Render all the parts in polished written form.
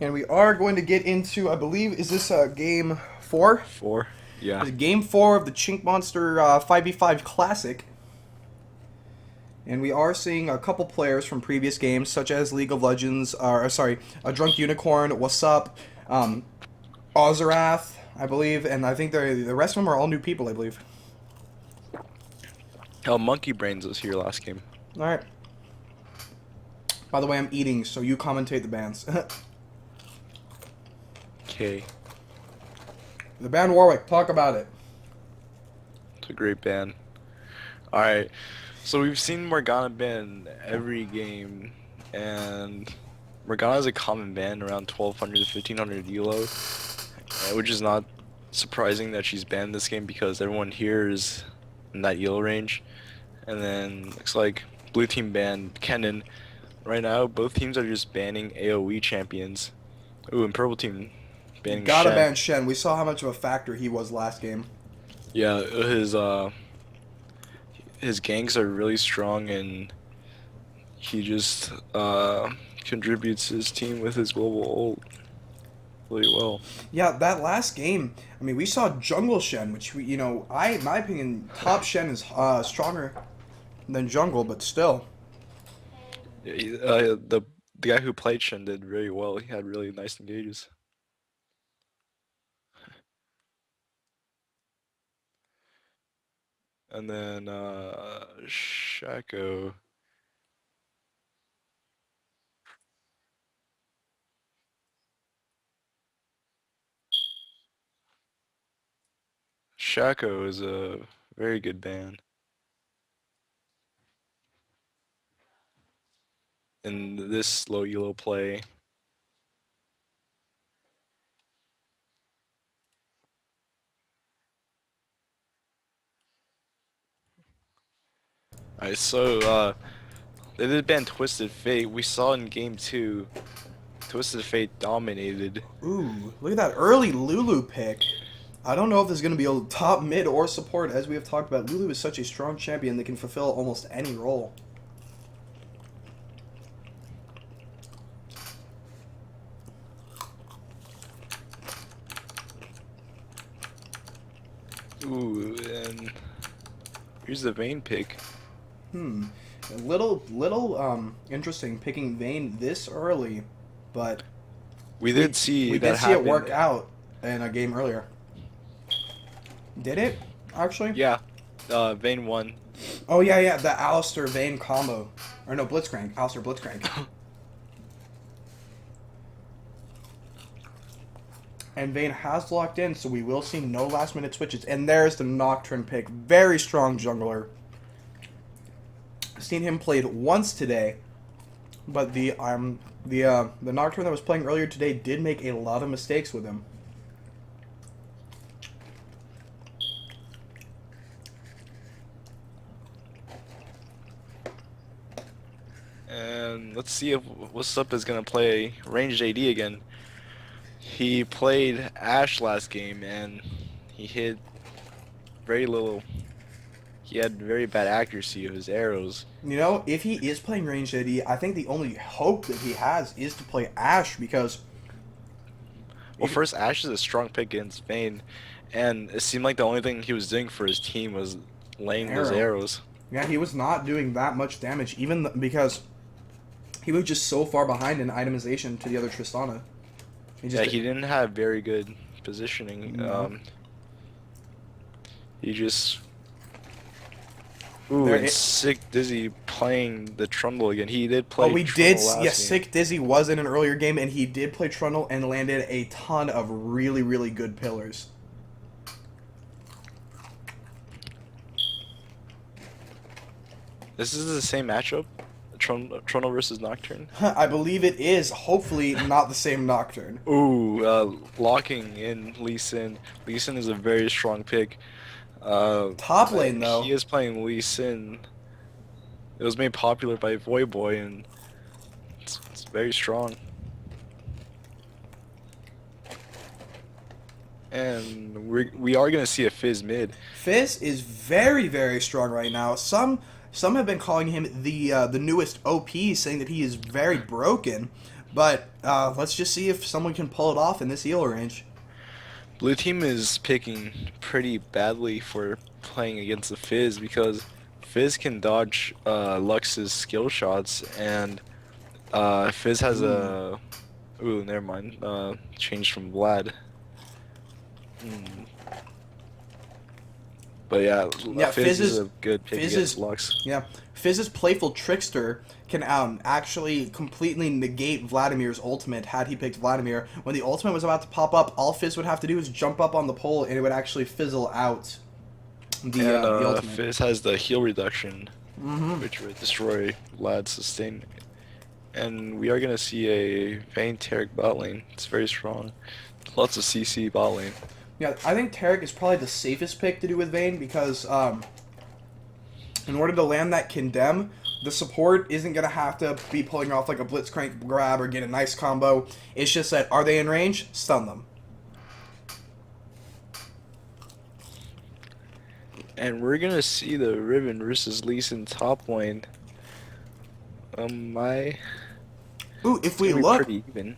And we are going to get into, I believe, is this game 4? 4? This Yeah. is game 4 of the Ch1nkMonster 5v5 Classic. And we are seeing a couple players from previous games, such as League of Legends, sorry, a Drunk Unicorn, What's Up, um, Ozarath, I believe, and I think the rest of them are all new people, I believe. Oh, Monkey Brains was here last game. Alright. By the way, I'm eating, so you commentate the bands. Okay. The band Warwick, talk about it. It's a great band. Alright. So we've seen Morgana ban every game, and Morgana is a common ban around 1200 to 1500 elo, which is not surprising that she's banned this game because everyone here is in that elo range. And then looks like blue team banned Kennen. Right now, both teams are just banning AoE champions. Ooh, and purple team banning Gotta Shen. ban Shen. We saw how much of a factor he was last game. Yeah, his ganks are really strong, and he just contributes his team with his global ult really well. Yeah, that last game, I mean, we saw Jungle Shen, which in my opinion, top Shen is stronger than Jungle, but still. Yeah, the guy who played Shen did very well. He had really nice engages. And then Shaco is a very good band in this low elo play. Alright, so they did ban Twisted Fate. We saw in game 2, Twisted Fate dominated. Ooh, look at that early Lulu pick. I don't know if there's going to be a top mid or support, as we have talked about. Lulu is such a strong champion that can fulfill almost any role. Ooh, and here's the Vayne pick. Hmm. A little interesting picking Vayne this early, but We we did see we that did see it happen. work out in a game earlier. Did it actually? Yeah, Vayne won. Oh yeah, the Alistair Vayne combo, or no Blitzcrank, Alistair Blitzcrank, and Vayne has locked in, so we will see no last minute switches. And there's the Nocturne pick, very strong jungler. Seen him played once today, but the Nocturne that was playing earlier today did make a lot of mistakes with him. And let's see if What's Up is gonna play ranged AD again. He played Ashe last game and he hit very little. He had very bad accuracy of his arrows. If he is playing ranged AD, I think the only hope that he has is to play Ashe because Well, first Ashe is a strong pick against Vayne, and it seemed like the only thing he was doing for his team was laying those arrow. arrows. Yeah, he was not doing that much damage, even because he was just so far behind in itemization to the other Tristana. He Yeah, just he didn't have very good positioning. no. He just Ooh, There and it, Sick Dizzy playing the Trundle again. He did oh, play we did. Trundle last Yes, game. Sick Dizzy was in an earlier game, and he did play Trundle and landed a ton of really, really good pillars. This is the same matchup? Trundle versus Nocturne? I believe it is. Hopefully, not the same Nocturne. Ooh, locking in Lee Sin. Lee Sin is a very strong pick. Top lane though. He is playing Lee Sin. It was made popular by Boy, and it's very strong. And we are gonna see a Fizz mid. Fizz is very, very strong right now. Some have been calling him the newest OP, saying that he is very broken. But let's just see if someone can pull it off in this heal range. Blue team is picking pretty badly for playing against the Fizz because Fizz can dodge Lux's skill shots, and Fizz has a... Ooh, never mind. Changed from Vlad. But yeah, Yeah, Fizz is a good pick Fizz against is Lux. yeah. Fizz's playful trickster can actually completely negate Vladimir's ultimate had he picked Vladimir. When the ultimate was about to pop up, all Fizz would have to do is jump up on the pole and it would actually fizzle out the ultimate. Fizz has the heal reduction, which would destroy Vlad's sustain. And we are gonna see a Vayne Taric bot lane. It's very strong. Lots of CC bot lane. Yeah, I think Taric is probably the safest pick to do with Vayne because in order to land that condemn, the support isn't going to have to be pulling off like a blitzcrank grab or get a nice combo. It's just that, are they in range? Stun them. And we're gonna see the Riven versus Lee Sin top lane. Ooh, if we It's gonna be look, pretty even.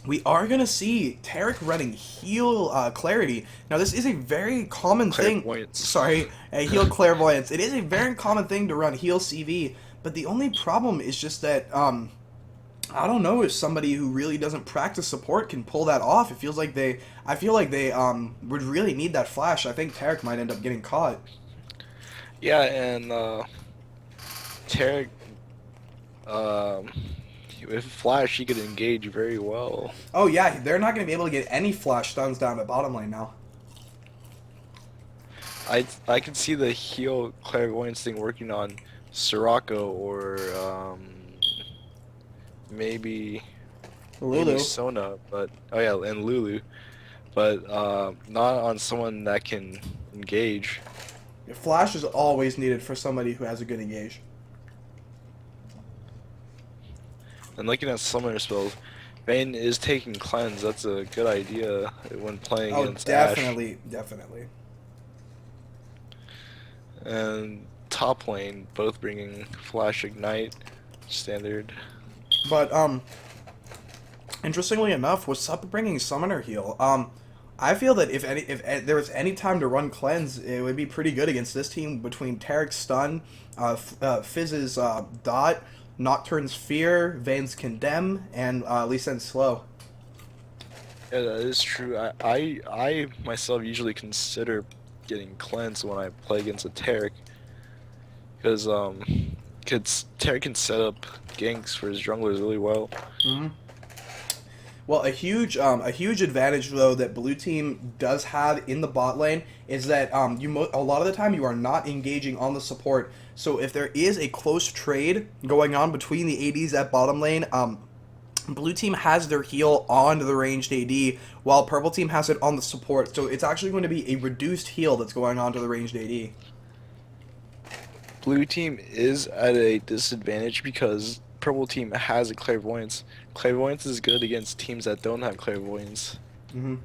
we are going to see Taric running heal clarity. Now, this is a very common thing. Clairvoyance. Sorry, heal clairvoyance. It is a very common thing to run heal CV, but the only problem is just that, I don't know if somebody who really doesn't practice support can pull that off. It feels like I feel like they would really need that flash. I think Taric might end up getting caught. Yeah, and Taric, with Flash, he could engage very well. Oh yeah, they're not going to be able to get any flash stuns down at bottom lane now. I can see the heal clairvoyance thing working on Sirocco or maybe Lulu. Sona, but oh yeah, and Lulu, but not on someone that can engage. Flash is always needed for somebody who has a good engage. And looking at summoner spells, Vayne is taking cleanse. That's a good idea when playing against definitely. Ash. And top lane, both bringing Flash Ignite, standard. But interestingly enough, with Sup bringing Summoner Heal, I feel that if there was any time to run Cleanse, it would be pretty good against this team between Taric's Stun, Fizz's Dot, Nocturne's Fear, Vayne's Condemn, and Lee Sin's Slow. Yeah, that is true. I myself usually consider getting Cleanse when I play against a Taric, because Taric can set up ganks for his junglers really well. Well, a huge advantage though that blue team does have in the bot lane is that a lot of the time you are not engaging on the support. So if there is a close trade going on between the ADs at bottom lane, blue team has their heal on the ranged AD, while purple team has it on the support. So it's actually going to be a reduced heal that's going on to the ranged AD. Blue team is at a disadvantage because purple team has a clairvoyance. Clairvoyance is good against teams that don't have clairvoyance. And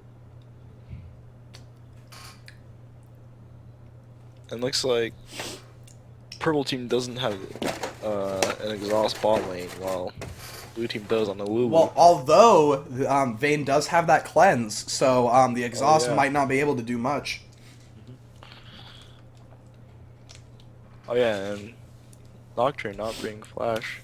looks like purple team doesn't have an exhaust bot lane, while blue team does on the Lulu. Well, although Vayne does have that cleanse, so the exhaust might not be able to do much. Oh yeah, and Nocturne not bringing Flash.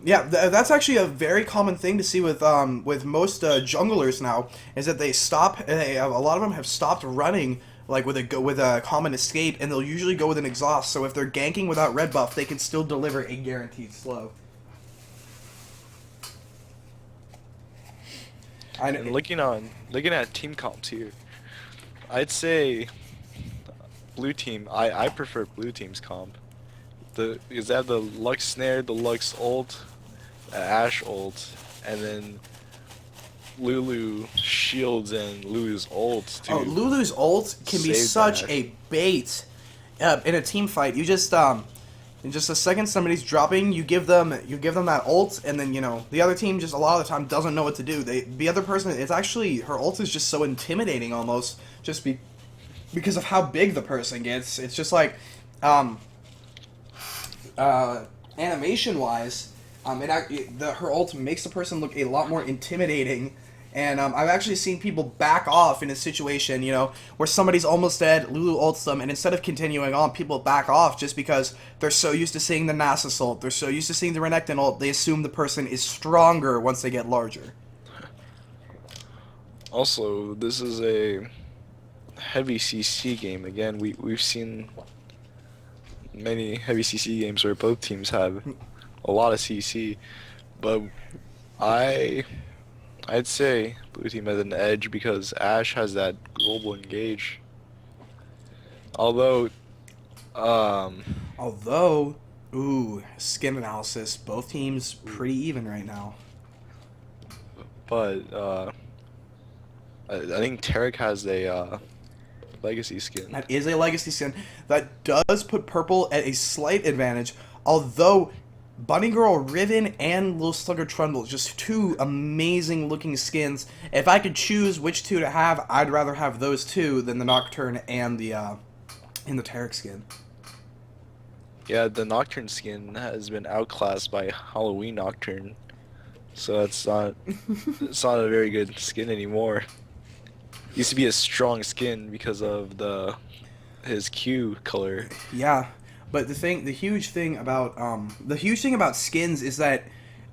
Yeah, that's actually a very common thing to see with most junglers now, is that they stop. A lot of them have stopped running like with a common escape, and they'll usually go with an exhaust. So if they're ganking without red buff, they can still deliver a guaranteed slow. And looking at team comps here, I'd say blue team. I prefer blue team's comp. Because they have the Lux Snare, the Lux ult, Ashe ult, and then Lulu shields and Lulu's ult. Oh, Lulu's ult can be such a bait in a team fight. You just in just a second somebody's dropping, you give them that ult, and then the other team just a lot of the time doesn't know what to do. The other person, it's actually her ult is just so intimidating almost, just because of how big the person gets. It's just like animation wise, Her ult makes the person look a lot more intimidating, and I've actually seen people back off in a situation, where somebody's almost dead, Lulu ults them, and instead of continuing on, people back off just because they're so used to seeing the Nasus ult, they're so used to seeing the Renekton ult, they assume the person is stronger once they get larger. Also, this is a heavy CC game. Again, we've seen many heavy CC games where both teams have a lot of CC, but I'd say blue team has an edge because Ashe has that global engage. Although, Although, ooh, skin analysis, both teams pretty even right now. but I think Tarek has a legacy skin. That is a legacy skin. That does put purple at a slight advantage, although Bunny Girl Riven and Little Slugger Trundle, just two amazing looking skins. If I could choose which two to have, I'd rather have those two than the Nocturne and the Tarek skin. Yeah, the Nocturne skin has been outclassed by Halloween Nocturne, so it's not a very good skin anymore. Used to be a strong skin because of his Q color. Yeah, but the huge thing about skins is that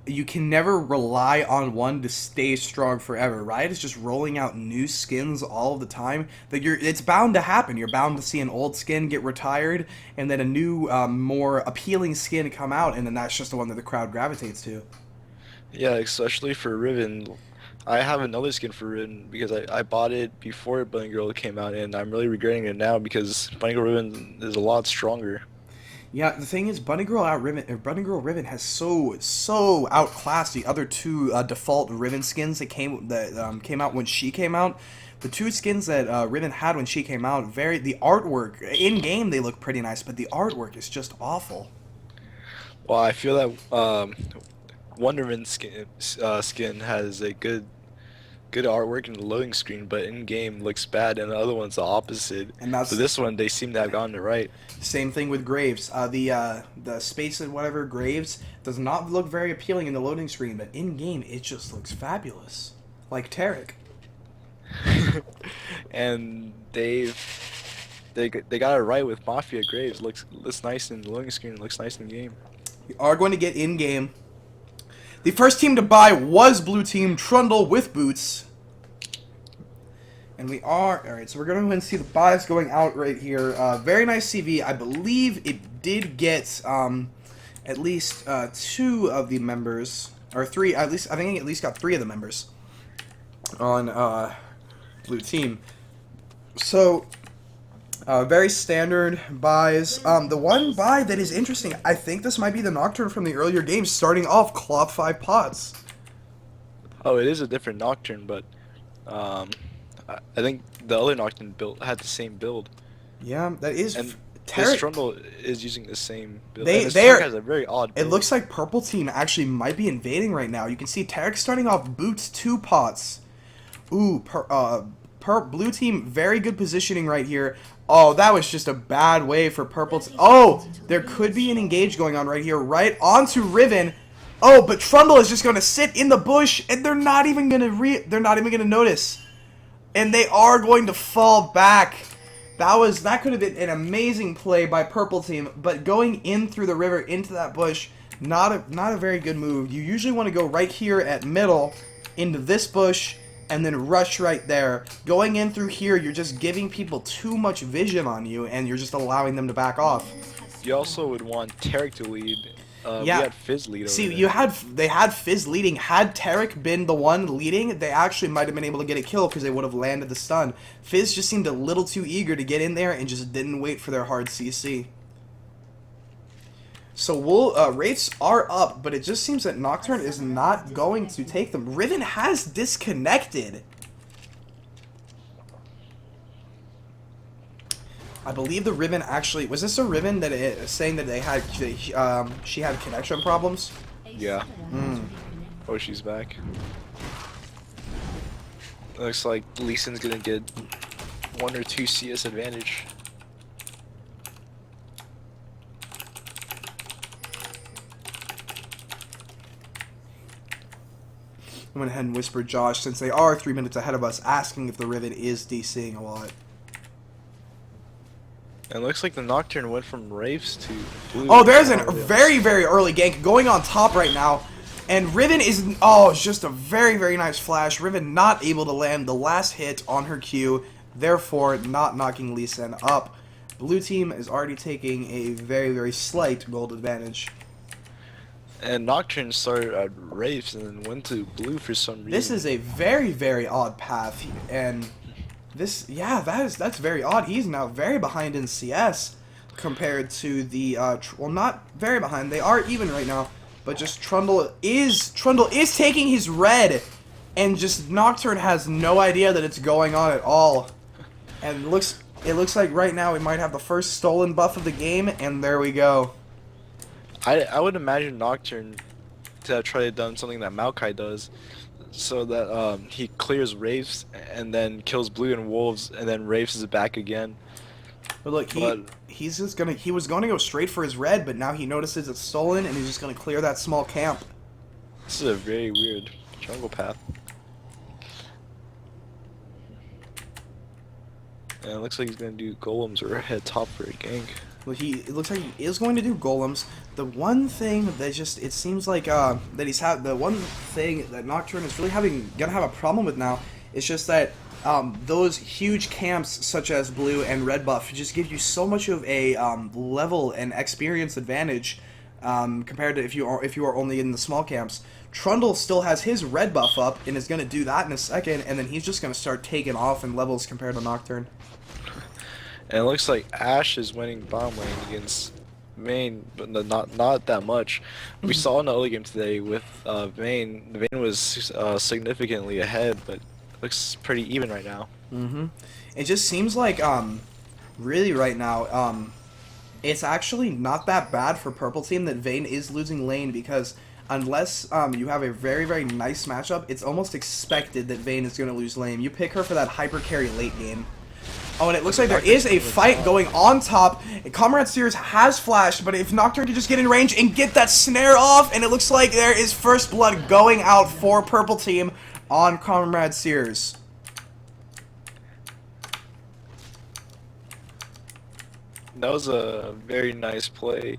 you can never rely on one to stay strong forever. Riot is just rolling out new skins all the time. It's bound to happen. You're bound to see an old skin get retired, and then a new, more appealing skin come out, and then that's just the one that the crowd gravitates to. Yeah, especially for Riven. I have another skin for Riven because I bought it before Bunny Girl came out, and I'm really regretting it now because Bunny Girl Riven is a lot stronger. Yeah, the thing is, Bunny Girl Riven has so outclassed the other two default Riven skins that came out when she came out. The two skins that Riven had when she came out, the artwork in game they look pretty nice, but the artwork is just awful. Well, I feel that Wonderman skin has a good artwork in the loading screen, but in game looks bad, and the other one's the opposite. And that's so this one they seem to have gotten it right. Same thing with Graves. The space and whatever Graves does not look very appealing in the loading screen, but in game it just looks fabulous, like Tarek. And they got it right with Mafia Graves. Looks nice in the loading screen. Looks nice in game. We are going to get in game. The first team to buy was Blue Team Trundle with boots. And we are... Alright, so we're going to go ahead and see the buys going out right here. Very nice CV. I believe it did get at least two of the members. Or three. I think it at least got three of the members on Blue Team. So... very standard buys. The one buy that is interesting, I think this might be the Nocturne from the earlier games, starting off Cloth 5 pots. Oh, it is a different Nocturne, but I think the other Nocturne had the same build. Yeah, that is... And this Trundle is using the same build. They has a very odd build. It looks like Purple Team actually might be invading right now. You can see Tarek starting off Boots 2 pots. Ooh, Blue Team, very good positioning right here. Oh, that was just a bad way for Purple. Oh, there could be an engage going on right here, right onto Riven. Oh, but Trundle is just going to sit in the bush, and they're not even going to notice, and they are going to fall back. That could have been an amazing play by Purple Team, but going in through the river into that bush, not a very good move. You usually want to go right here at middle into this bush, and then rush right there. Going in through here, you're just giving people too much vision on you, and you're just allowing them to back off. You also would want Tarek to lead. Yeah. We had Fizz lead over See, there. they had Fizz leading. Had Tarek been the one leading, they actually might have been able to get a kill because they would have landed the stun. Fizz just seemed a little too eager to get in there and just didn't wait for their hard CC. So rates are up, but it just seems that Nocturne is not going to take them. Riven has disconnected. I believe the Riven actually... Was this a Riven that saying that she had connection problems? Yeah. Oh, she's back. Looks like Lee Sin's gonna get 1 or 2 CS advantage. I went ahead and whispered Josh, since they are 3 minutes ahead of us, asking if the Riven is DCing a lot. It looks like the Nocturne went from Wraiths to Blue. Oh, there's a very, very early gank going on top right now. And Riven is... Oh, it's just a very, very nice flash. Riven not able to land the last hit on her Q, therefore not knocking Lee Sin up. Blue team is already taking a very, very slight gold advantage. And Nocturne started at Wraiths and then went to Blue for some reason. This is a very, very odd path, and this, yeah, that's very odd. He's now very behind in CS compared to the, well, not very behind. They are even right now, but just Trundle is taking his red, and just Nocturne has no idea that it's going on at all. And it looks like right now we might have the first stolen buff of the game, and there we go. I would imagine Nocturne to have tried to done something that Maokai does, so that he clears Wraiths and then kills Blue and Wolves, and then Wraiths is back again. But look, he was going to go straight for his red, but now he notices it's stolen, and he's just going to clear that small camp. This is a very weird jungle path. And it looks like he's going to do golems or head top for a gank. Well, it looks like he is going to do golems. The one thing that it seems like that the one thing that Nocturne is really gonna have a problem with now is just that those huge camps such as blue and red buff just give you so much of a level and experience advantage compared to if you are only in the small camps. Trundle still has his red buff up and is gonna do that in a second, and then he's just gonna start taking off in levels compared to Nocturne. And it looks like Ashe is winning bottom lane against Vayne, but not that much. We saw in the early game today with Vayne. Vayne was significantly ahead, but it looks pretty even right now. It just seems like really right now it's actually not that bad for purple team that Vayne is losing lane, because unless you have a very, very nice matchup, it's almost expected that Vayne is going to lose lane. You pick her for that hyper carry late game. Oh, and it looks like there is a fight going on top. Comrade Sears has flashed, but if Nocturne can just get in range and get that snare off, and it looks like there is first blood going out for purple team on Comrade Sears. That was a very nice play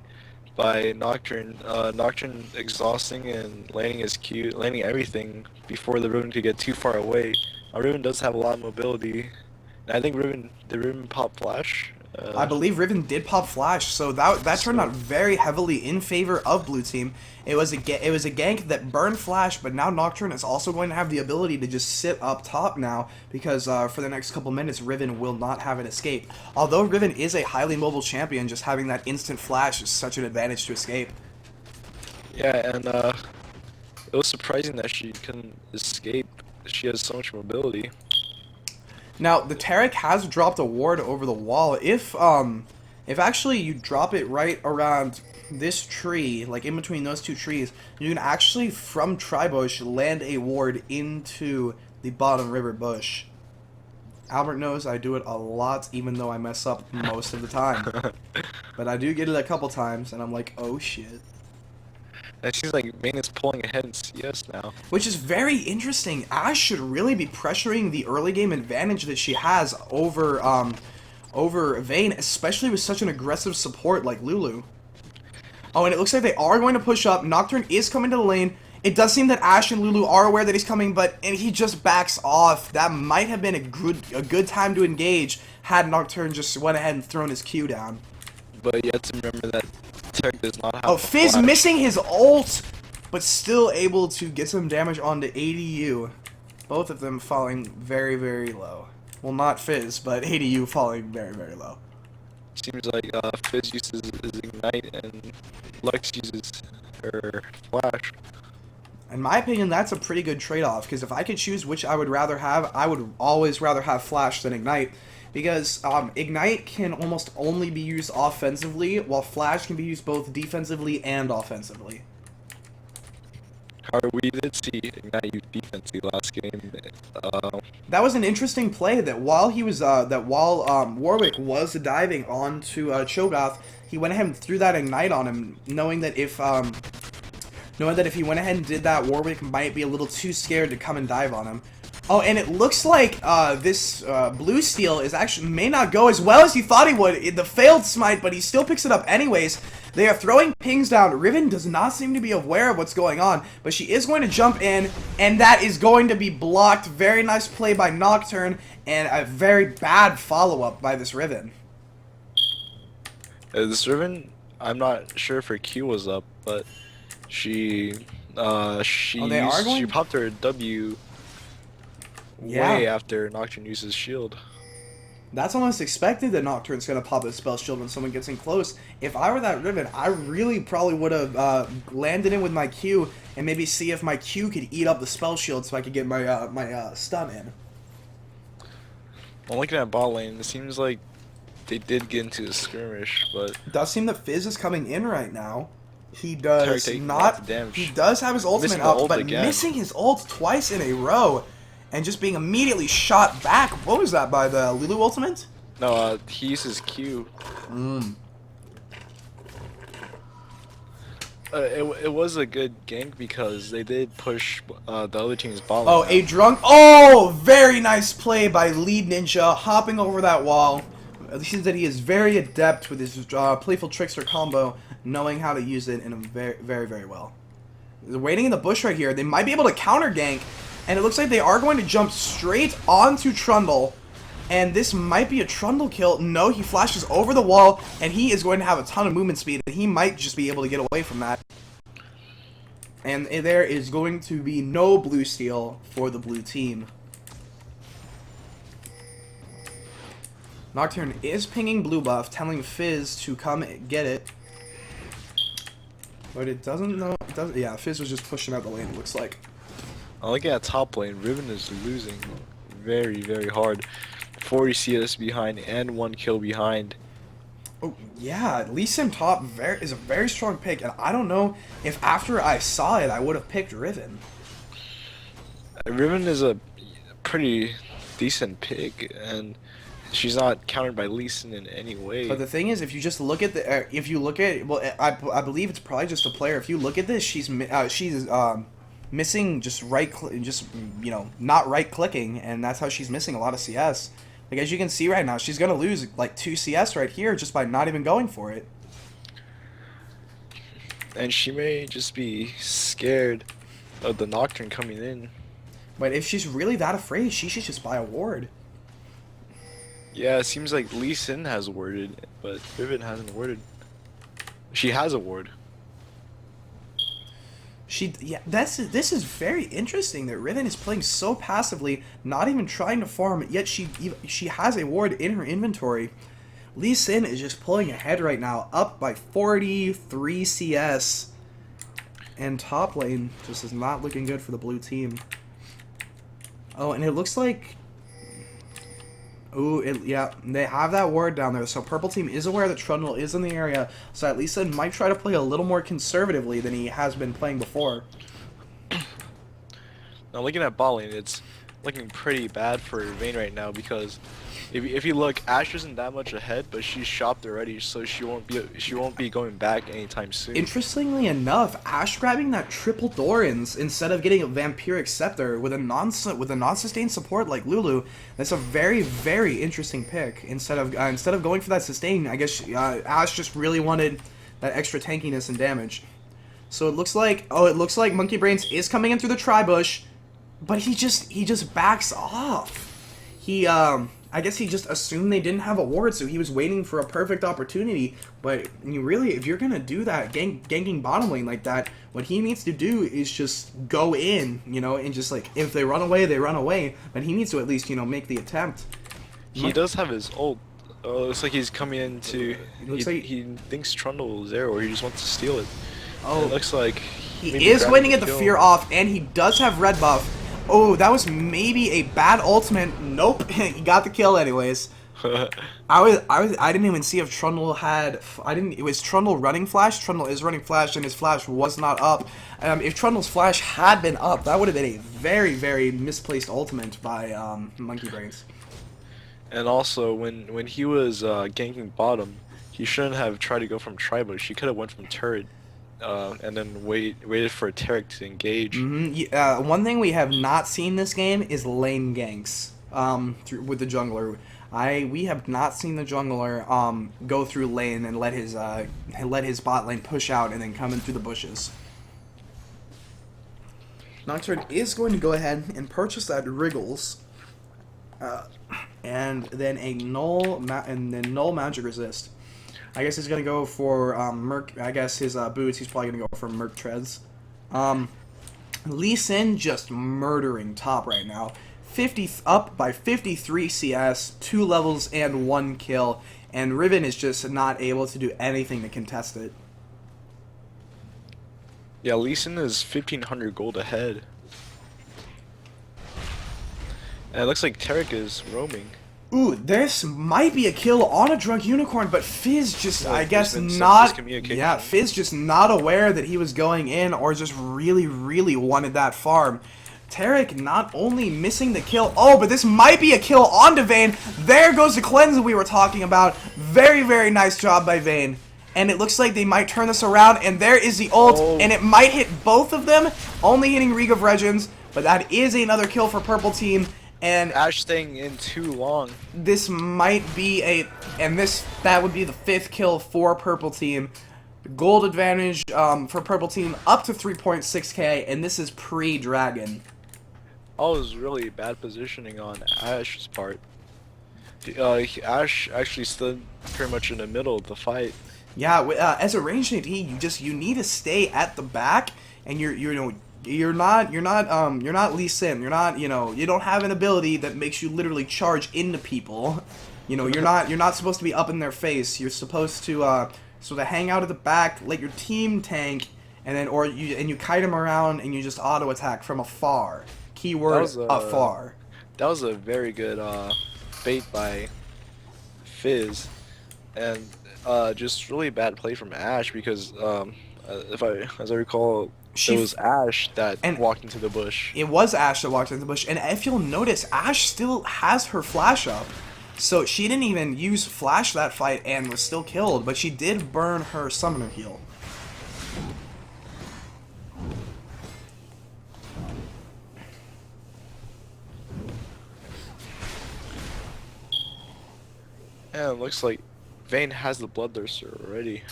by Nocturne. Nocturne exhausting and landing his Q, landing everything before the Riven could get too far away. Riven does have a lot of mobility. I think did Riven pop flash? I believe Riven did pop flash, so that turned out very heavily in favor of blue team. It was a gank that burned flash, but now Nocturne is also going to have the ability to just sit up top now, because for the next couple minutes Riven will not have an escape. Although Riven is a highly mobile champion, just having that instant flash is such an advantage to escape. Yeah, and it was surprising that she couldn't escape. She has so much mobility. Now, the Tarek has dropped a ward over the wall. If actually you drop it right around this tree, like in between those two trees, you can actually, from Tribush, land a ward into the bottom river bush. Albert knows I do it a lot, even though I mess up most of the time. But I do get it a couple times, and I'm like, oh shit. It seems like Vayne is pulling ahead in CS now. Which is very interesting. Ashe should really be pressuring the early game advantage that she has over Vayne, especially with such an aggressive support like Lulu. Oh, and it looks like they are going to push up. Nocturne is coming to the lane. It does seem that Ashe and Lulu are aware that he's coming, and he just backs off. That might have been a good time to engage had Nocturne just went ahead and thrown his Q down. But you have to remember that Tarek does not have. Oh, Fizz missing his ult, but still able to get some damage onto ADU. Both of them falling very, very low. Well, not Fizz, but ADU falling very, very low. Seems like Fizz uses his Ignite and Lux uses her Flash. In my opinion, that's a pretty good trade-off, because if I could choose which I would rather have, I would always rather have Flash than Ignite. Because Ignite can almost only be used offensively, while Flash can be used both defensively and offensively. However, we did see Ignite use defensively last game. That was an interesting play. That while Warwick was diving onto Cho'Gath, he went ahead and threw that Ignite on him, knowing that knowing that if he went ahead and did that, Warwick might be a little too scared to come and dive on him. Oh, and it looks like this blue steal is actually may not go as well as he thought he would. The failed smite, but he still picks it up anyways. They are throwing pings down. Riven does not seem to be aware of what's going on, but she is going to jump in, and that is going to be blocked. Very nice play by Nocturne, and a very bad follow-up by this Riven. This Riven, I'm not sure if her Q was up, but she popped her W way after Nocturne uses shield. That's almost expected that Nocturne's going to pop his spell shield when someone gets in close. If I were that Riven, I really probably would have landed in with my Q and maybe see if my Q could eat up the spell shield so I could get my stun in. Well, looking at bot lane, it seems like they did get into a skirmish, but It does seem that Fizz is coming in right now. He does taking not. lots of damage. He does have his ultimate Missing the up, ult but again. missing his ult twice in a row, and just being immediately shot back. What was that by the Lulu ultimate? no, he uses Q. It was a good gank because they did push the other team's bot lane. Oh, a drunk. Oh, very nice play by Lead Ninja, hopping over that wall. It seems that he is very adept with his playful trickster combo, knowing how to use it in a very well. They're waiting in the bush right here. They might be able to counter gank, and it looks like they are going to jump straight onto Trundle. And this might be a Trundle kill. No, he flashes over the wall, and he is going to have a ton of movement speed, and he might just be able to get away from that. And there is going to be no blue steal for the blue team. Nocturne is pinging blue buff, telling Fizz to come get it. But it doesn't know. It doesn't. Yeah, Fizz was just pushing out the lane, it looks like. I'm looking at top lane. Riven is losing very hard. 40 CS behind and 1 kill behind. Oh, yeah, Lee Sim top is a very strong pick, and I don't know if after I saw it, I would have picked Riven. Riven is a pretty decent pick, and she's not countered by Lee Sin in any way. But the thing is, if you just look at well, I believe it's probably just a player. If you look at this, she's missing just not right clicking, and that's how she's missing a lot of CS. Like, as you can see right now, she's gonna lose like 2 CS right here just by not even going for it. And she may just be scared of the Nocturne coming in. But if she's really that afraid, she should just buy a ward. Yeah, it seems like Lee Sin has warded, but Riven hasn't warded. She has a ward. This is very interesting that Riven is playing so passively, not even trying to farm, yet she has a ward in her inventory. Lee Sin is just pulling ahead right now, up by 43 CS, and top lane just is not looking good for the blue team. Oh, and it looks like, yeah, they have that ward down there, so purple team is aware that Trundle is in the area, so at least Lee might try to play a little more conservatively than he has been playing before. Now looking at bot lane, it's looking pretty bad for Vayne right now because if you look, Ashe isn't that much ahead, but she's shopped already, so she won't be going back anytime soon. Interestingly enough, Ashe grabbing that triple Dorans instead of getting a Vampiric Scepter with a non-sustained support like Lulu, that's a very interesting pick. Instead of going for that sustain, I guess Ashe just really wanted that extra tankiness and damage. So it looks like Monkey Brains is coming in through the tri-bush, but he just backs off. I guess he just assumed they didn't have a ward, so he was waiting for a perfect opportunity. But if you're gonna do that, ganking bottom lane like that, what he needs to do is just go in, and just like, if they run away, they run away. But he needs to at least, make the attempt. He does have his ult. Looks like he's coming into. He thinks Trundle is there, or he just wants to steal it. Oh, it looks like he is going to get the fear off, and he does have red buff. Oh, that was maybe a bad ultimate. Nope, he got the kill anyways. I didn't even see if Trundle had. It was Trundle running flash. Trundle is running flash, and his flash was not up. If Trundle's flash had been up, that would have been a very misplaced ultimate by Monkey Brains. And also, when he was ganking bottom, he shouldn't have tried to go from tri-bush. He could have went from turret and then waited for Tarek to engage. One thing we have not seen this game is lane ganks with the jungler. We have not seen the jungler go through lane and let his bot lane push out and then come in through the bushes. Nocturne is going to go ahead and purchase that Wriggles, and then a null magic resist. I guess he's gonna go for Merc. I guess his boots. He's probably gonna go for Merc treads. Lee Sin just murdering top right now. Up by 53 CS, 2 levels and 1 kill, and Riven is just not able to do anything to contest it. Yeah, Lee Sin is 1,500 gold ahead. And it looks like Tarek is roaming. Ooh, this might be a kill on a drunk unicorn, but Fizz just, Yeah, I guess, there's been some not. miscommunication. Yeah, Fizz just not aware that he was going in, or just really, really wanted that farm. Tarek not only missing the kill, oh, but this might be a kill onto Vayne. There goes the cleanse that we were talking about. Very, very nice job by Vayne. And it looks like they might turn this around, and there is the ult, and it might hit both of them, only hitting League of Legends, but that is another kill for Purple Team. And Ash staying in too long. this might be that would be the 5th kill for Purple Team. Gold advantage for Purple Team up to 3.6k, and this is pre-Dragon. Oh, it was really bad positioning on Ash's part. Ash actually stood pretty much in the middle of the fight. Yeah, as a ranged AD, you need to stay at the back, and you're not Lee Sin. You don't have an ability that makes you literally charge into people. You're not supposed to be up in their face. You're supposed to hang out at the back, let your team tank, and then you kite them around and you just auto attack from afar. Keyword afar. That was a very good bait by Fizz, and just really bad play from Ash because as I recall, it was Ash that walked into the bush. It was Ash that walked into the bush, and if you'll notice, Ash still has her flash up. So she didn't even use flash that fight and was still killed, but she did burn her summoner heal. And it looks like Vayne has the Bloodthirster already.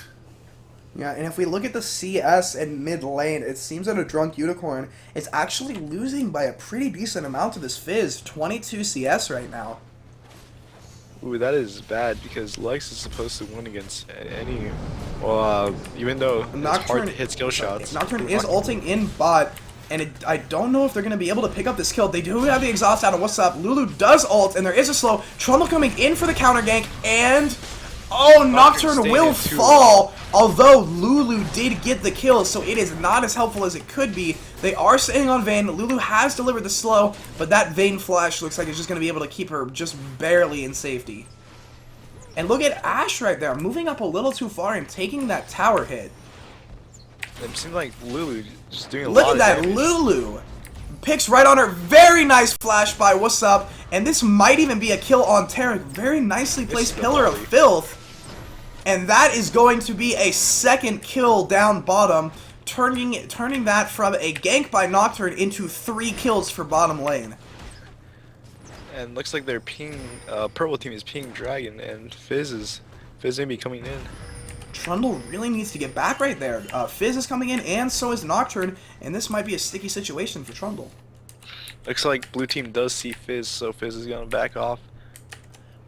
Yeah, and if we look at the CS and mid lane, it seems that a Drunk Unicorn is actually losing by a pretty decent amount to this Fizz. 22 CS right now. Ooh, that is bad because Lex is supposed to win against any. Well, even though it's hard to hit skill shots. Nocturne is ulting in bot, and I don't know if they're going to be able to pick up this kill. They do have the exhaust out, and what's up? Lulu does ult, and there is a slow. Trundle coming in for the counter gank, and oh, Nocturne will fall. Although Lulu did get the kill, so it is not as helpful as it could be. They are staying on Vayne. Lulu has delivered the slow, but that Vayne flash looks like it's just going to be able to keep her just barely in safety. And look at Ash right there, moving up a little too far and taking that tower hit. It seems like Lulu just doing a Look lot at that, of damage. Lulu picks right on her. Very nice flash by What's Up, and this might even be a kill on Tarek. Very nicely placed Pillar of Filth. And that is going to be a second kill down bottom, turning that from a gank by Nocturne into 3 kills for bottom lane. And looks like they're Purple Team is pinging Dragon, and Fizz may be coming in. Trundle really needs to get back right there. Fizz is coming in, and so is Nocturne, and this might be a sticky situation for Trundle. Looks like Blue Team does see Fizz, so Fizz is gonna back off.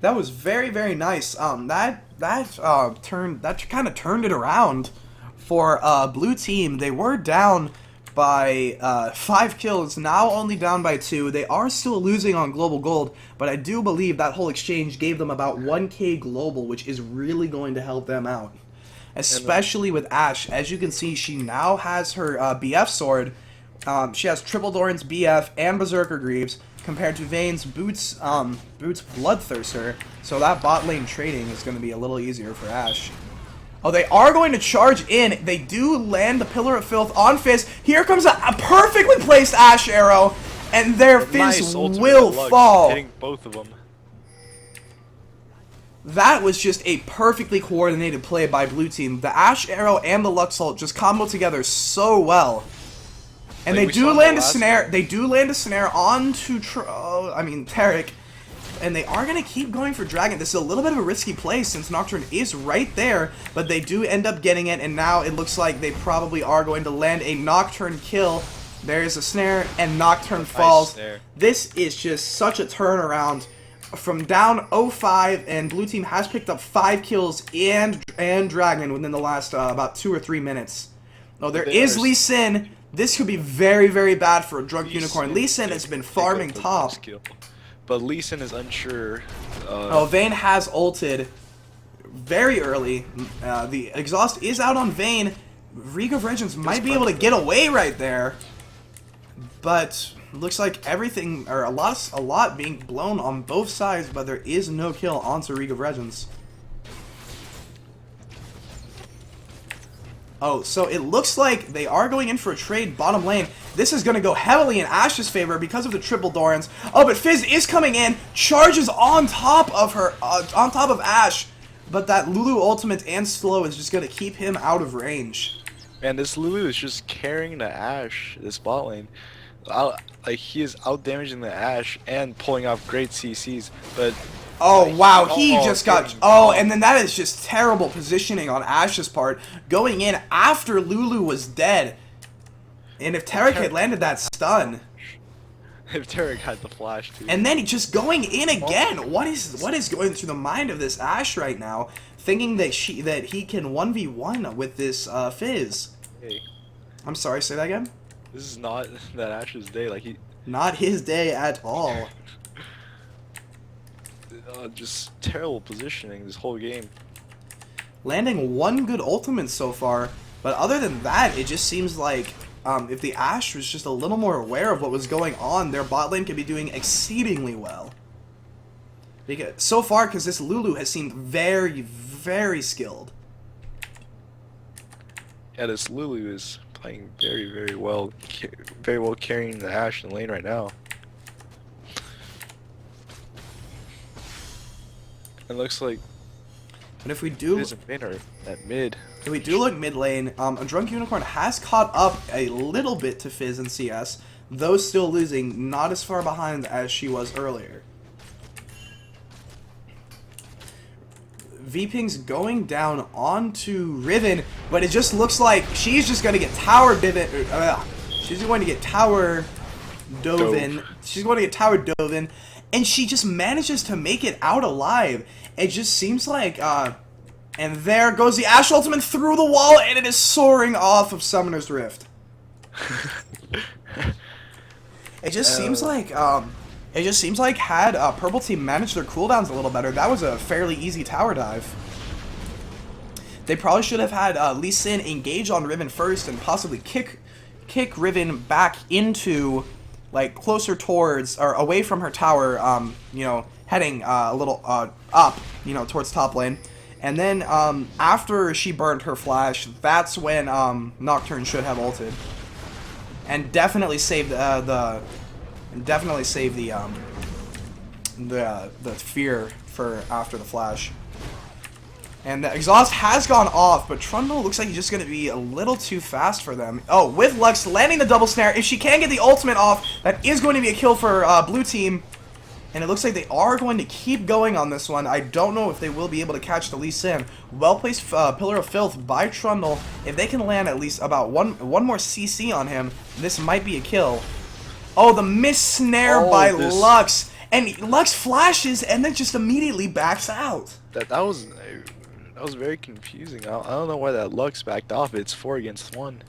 That was very, very nice. That kind of turned it around for Blue Team. They were down by 5 kills, now only down by 2. They are still losing on global gold, but I do believe that whole exchange gave them about 1k global, which is really going to help them out. Especially with Ash. As you can see, she now has her BF sword. She has Triple Doran's BF and Berserker Greaves, compared to Vayne's Boots Bloodthirster, so that bot lane trading is going to be a little easier for Ash. Oh, they are going to charge in. They do land the Pillar of Filth on Fizz. Here comes a perfectly placed Ash arrow, and their Fizz will fall. Hitting both of them. That was just a perfectly coordinated play by blue team. The Ash Arrow and the Lux Ult just combo together so well. And Like they we do saw in land the a last snare. game. They do land a snare onto Tarek. And they are going to keep going for Dragon. This is a little bit of a risky play since Nocturne is right there, but they do end up getting it, and now it looks like they probably are going to land a Nocturne kill. There's a snare, and Nocturne falls. snare. This is just such a turnaround from down 0-5, and blue team has picked up 5 kills and Dragon within the last about 2 or 3 minutes. Oh, there is Lee Sin. This could be very, very bad for a Drunk Unicorn. Lee Sin has been farming top. But Lee Sin is unsure. Oh, Vayne has ulted very early. The exhaust is out on Vayne. League of Legends might be able to get away right there. But looks like everything, or a lot being blown on both sides, but there is no kill onto League of Legends. Oh, so it looks like they are going in for a trade bottom lane. This is going to go heavily in Ash's favor because of the triple Dorans. Oh, but Fizz is coming in, charges on top of her, on top of Ash. But that Lulu ultimate and slow is just going to keep him out of range. Man, this Lulu is just carrying the Ash, this bot lane. Like, he is out-damaging the Ash and pulling off great CCs, but... Oh, wow, he just got... Oh, and then that is just terrible positioning on Ash's part, going in after Lulu was dead. And if Tarek had landed that stun... If Tarek had the flash, too. And then just going in again! What is going through the mind of this Ash right now, thinking that he can 1v1 with this Fizz? Hey, I'm sorry, say that again? this is not that Ash's day, like, he... Not his day at all. Just terrible positioning this whole game. Landing one good ultimate so far, but other than that, it just seems like if the Ashe was just a little more aware of what was going on, their bot lane could be doing exceedingly well. Because so far, because this Lulu has seemed very, very skilled. Yeah, this Lulu is playing very, very well carrying the Ashe in the lane right now. It looks like But if we do, there's a winner at mid. if we do look mid lane, a Drunk Unicorn has caught up a little bit to Fizz and CS, though still losing, not as far behind as she was earlier. V-Ping's going down onto Riven, but it just looks like she's just going to get tower she's going to get tower Dove. She's going to get tower Dove, and she just manages to make it out alive. It just seems like, and there goes the Ashe ultimate through the wall, and it is soaring off of Summoner's Rift. It just seems like, had Purple Team managed their cooldowns a little better, that was a fairly easy tower dive. They probably should have had Lee Sin engage on Riven first and possibly kick Riven back into, like, closer towards, or away from her tower, you know, heading a little up, you know, towards top lane. And then after she burned her flash, that's when Nocturne should have ulted. And definitely saved the fear for after the flash. And the exhaust has gone off, but Trundle looks like he's just going to be a little too fast for them. Oh, with Lux landing the double snare. If she can get the ultimate off, that is going to be a kill for blue team. And it looks like they are going to keep going on this one. I don't know if they will be able to catch the Lee Sin. Well-placed Pillar of Filth by Trundle. If they can land at least about one more CC on him, this might be a kill. Oh, the miss snare by Lux. And Lux flashes and then just immediately backs out. That was very confusing. I don't know why that Lux backed off. It's 4 against 1.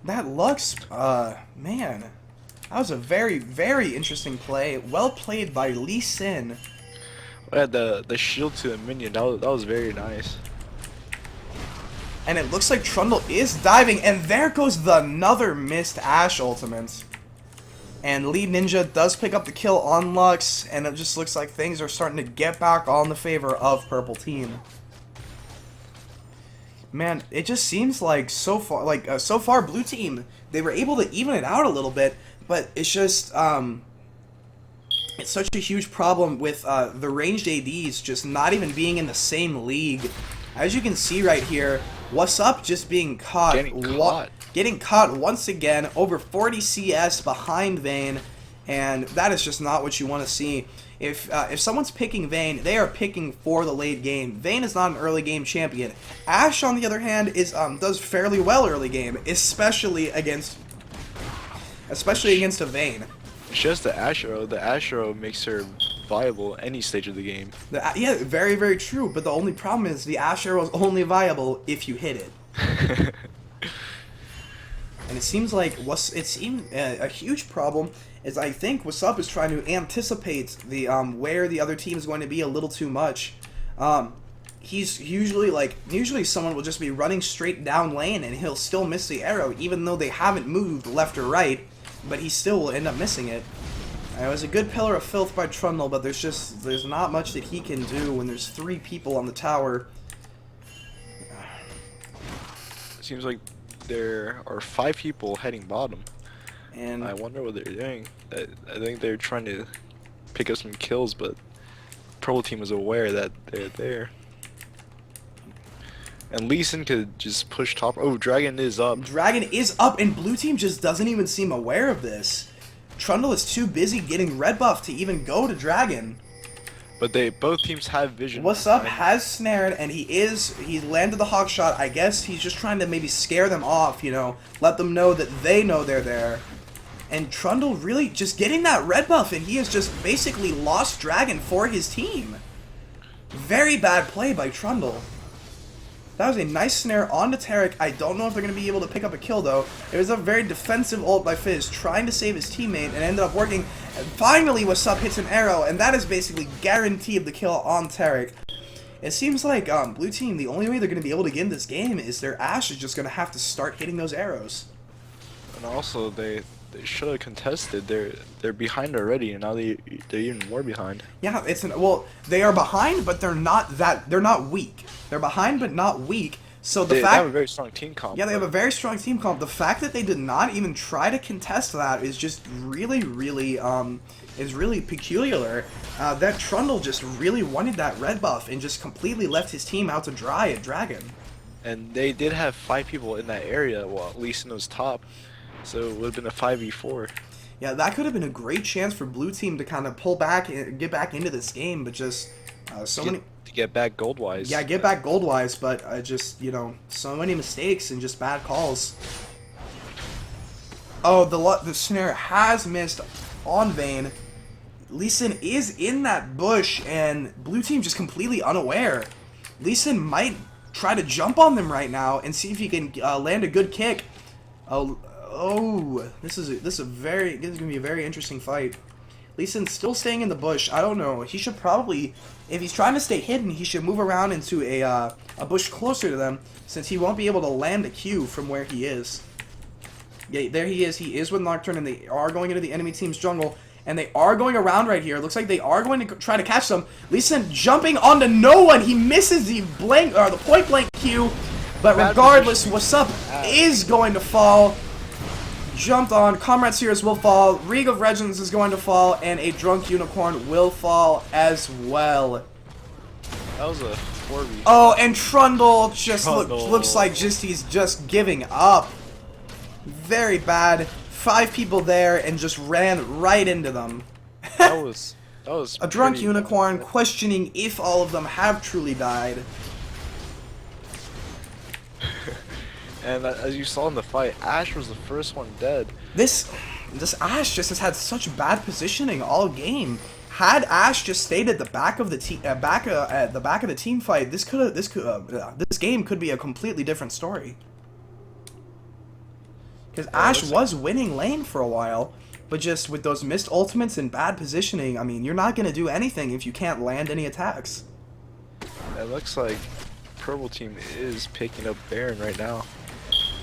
That Lux, man, that was a very, very interesting play. Well played by Lee Sin. Yeah, the shield to a minion. That was very nice. And it looks like Trundle is diving, and there goes another missed Ashe ultimate. And Lead Ninja does pick up the kill on Lux, and it just looks like things are starting to get back on the favor of Purple Team. Man, it just seems like so far Blue Team, they were able to even it out a little bit, but it's just It's such a huge problem with the ranged ADs just not even being in the same league. As you can see right here, What's Up just being caught. Getting caught once again, over 40 CS behind Vayne, and that is just not what you want to see. If someone's picking Vayne, they are picking for the late game. Vayne is not an early game champion. Ashe, on the other hand, is does fairly well early game, especially against a Vayne. It's just the Ashe arrow. The Ashe arrow makes her viable any stage of the game. Yeah, very, very true. But the only problem is the Ashe arrow is only viable if you hit it. And it seems like a huge problem is I think What's Up is trying to anticipate the where the other team is going to be a little too much. He's usually someone will just be running straight down lane and he'll still miss the arrow even though they haven't moved left or right, but he still will end up missing it. It was a good pillar of filth by Trundle, but there's not much that he can do when there's 3 people on the tower. It seems like there are 5 people heading bottom, And I wonder what they're doing. I think they're trying to pick up some kills, but Purple team is aware that they're there. And Lee Sin could just push top. Oh, Dragon is up. Dragon is up, and blue team just doesn't even seem aware of this. Trundle is too busy getting red buff to even go to Dragon. But both teams have vision. What's Up has snared, and he landed the hawk shot. I guess he's just trying to maybe scare them off, you know, let them know that they know they're there. And Trundle really just getting that red buff, and he has just basically lost Dragon for his team. Very bad play by Trundle. That was a nice snare onto Tarek. I don't know if they're going to be able to pick up a kill, though. It was a very defensive ult by Fizz, trying to save his teammate, and ended up working. And finally, What's Up hits an arrow, and that is basically guaranteed the kill on Tarek. It seems like blue team, the only way they're going to be able to get in this game is their Ashe is just going to have to start hitting those arrows. And also, they should have contested. They're behind already, and now they're even more behind. Yeah, they are behind, but they're not weak. They're behind, but not weak. So they have a very strong team comp. Yeah, they have a very strong team comp. The fact that they did not even try to contest that is just really peculiar. That Trundle just really wanted that red buff and just completely left his team out to dry at Dragon. And they did have 5 people in that area while Lee Sin was top, so it would have been a 5v4. Yeah, that could have been a great chance for blue team to kind of pull back and get back into this game, but just to get back gold-wise. Yeah, get back gold-wise, but just, you know, so many mistakes and just bad calls. Oh, the snare has missed on Vayne. Lee Sin is in that bush, and blue team just completely unaware. Lee Sin might try to jump on them right now and see if he can land a good kick. This is gonna be a very interesting fight. Lee Sin's still staying in the bush. I don't know. He should probably, if he's trying to stay hidden, he should move around into a bush closer to them, since he won't be able to land a Q from where he is. Yeah, there he is. He is with Nocturne, and they are going into the enemy team's jungle, and they are going around right here. It looks like they are going to try to catch them. Lee Sin jumping onto no one. He misses the point blank Q, but regardless, What's Up is going to fall. Jumped on, Comrade Sears will fall, League of Legends is going to fall, and a Drunk Unicorn will fall as well. That was a 4v. Oh, and Trundle just looks like he's just giving up. Very bad. 5 people there and just ran right into them. That was a Drunk Unicorn questioning if all of them have truly died. And as you saw in the fight, Ashe was the first one dead. This Ashe just has had such bad positioning all game. Had Ashe just stayed at the back of the team fight, this game could be a completely different story. Because Ashe was winning lane for a while, but just with those missed ultimates and bad positioning, I mean, you're not gonna do anything if you can't land any attacks. It looks like Purple team is picking up Baron right now.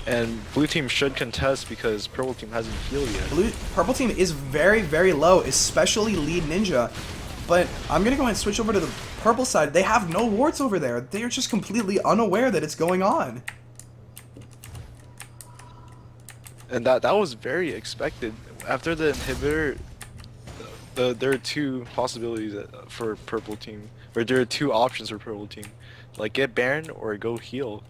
And blue team should contest because purple team hasn't healed yet. Purple team is very, very low, especially lead ninja. But I'm gonna go ahead and switch over to the purple side. They have no wards over there. They are just completely unaware that it's going on. And that was very expected. After the inhibitor, there are two possibilities for purple team, or there are two options for purple team, like get Baron or go heal,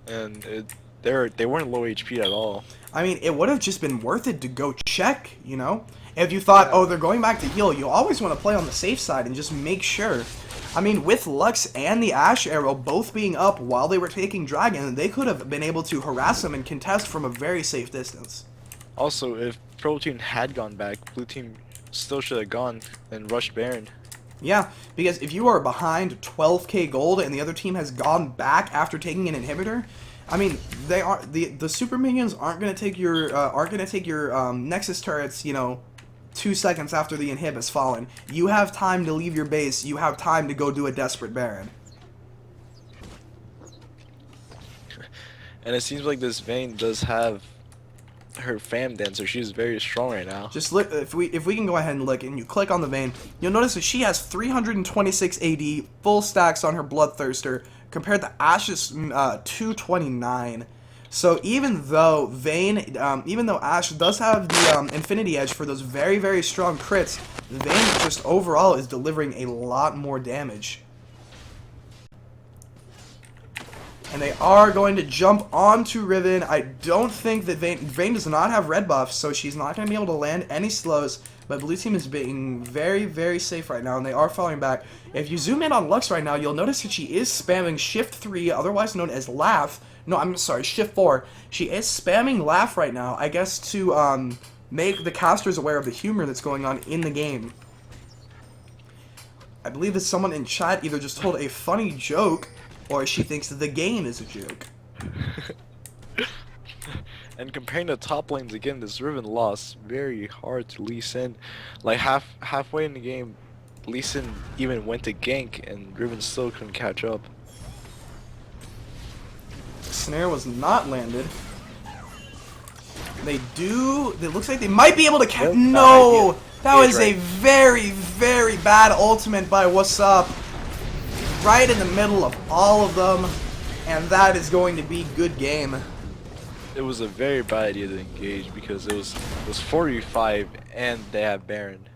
and they weren't low HP at all. I mean, it would have just been worth it to go check, you know? If you thought, Yeah. oh, they're going back to heal, you always want to play on the safe side and just make sure. I mean, with Lux and the Ashe arrow both being up while they were taking Dragon, they could have been able to harass them and contest from a very safe distance. Also, if purple team had gone back, blue team still should have gone and rushed Baron. Yeah, because if you are behind 12k gold and the other team has gone back after taking an inhibitor, I mean, they are the super minions aren't gonna take your Nexus turrets, you know, 2 seconds after the inhib has fallen. You have time to leave your base. You have time to go do a desperate Baron. And it seems like this Vayne does have her fam dancer. She's very strong right now. Just look, if we can go ahead and look, and you click on the Vayne, you'll notice that she has 326 AD, full stacks on her Bloodthirster, compared to Ashe's 229. So even though Ashe does have the Infinity Edge for those very, very strong crits, Vayne just overall is delivering a lot more damage. And they are going to jump onto Riven. I don't think that Vayne does not have red buffs, so she's not going to be able to land any slows. But blue team is being very, very safe right now, and they are falling back. If you zoom in on Lux right now, you'll notice that she is spamming Shift 3, otherwise known as Laugh. No, I'm sorry, Shift 4. She is spamming Laugh right now, I guess to make the casters aware of the humor that's going on in the game. I believe that someone in chat either just told a funny joke, or she thinks that the game is a joke. And comparing the top lanes again, this Riven lost very hard to Lee Sin. Like halfway in the game, Lee Sin even went to gank, and Riven still couldn't catch up. Snare was not landed. It looks like they might be able to catch. No! That was a very, very bad ultimate by What's Up. Right in the middle of all of them. And that is going to be good game. It was a very bad idea to engage because it was 4v5 and they have Baron.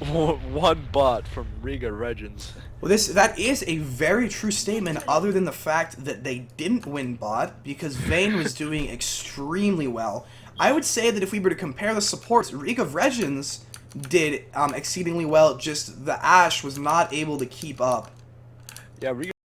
One bot from Riga Regents. Well, that is a very true statement, other than the fact that they didn't win bot, because Vayne was doing extremely well. I would say that if we were to compare the supports, Riga Regents did exceedingly well, just the Ashe was not able to keep up. Yeah, Riga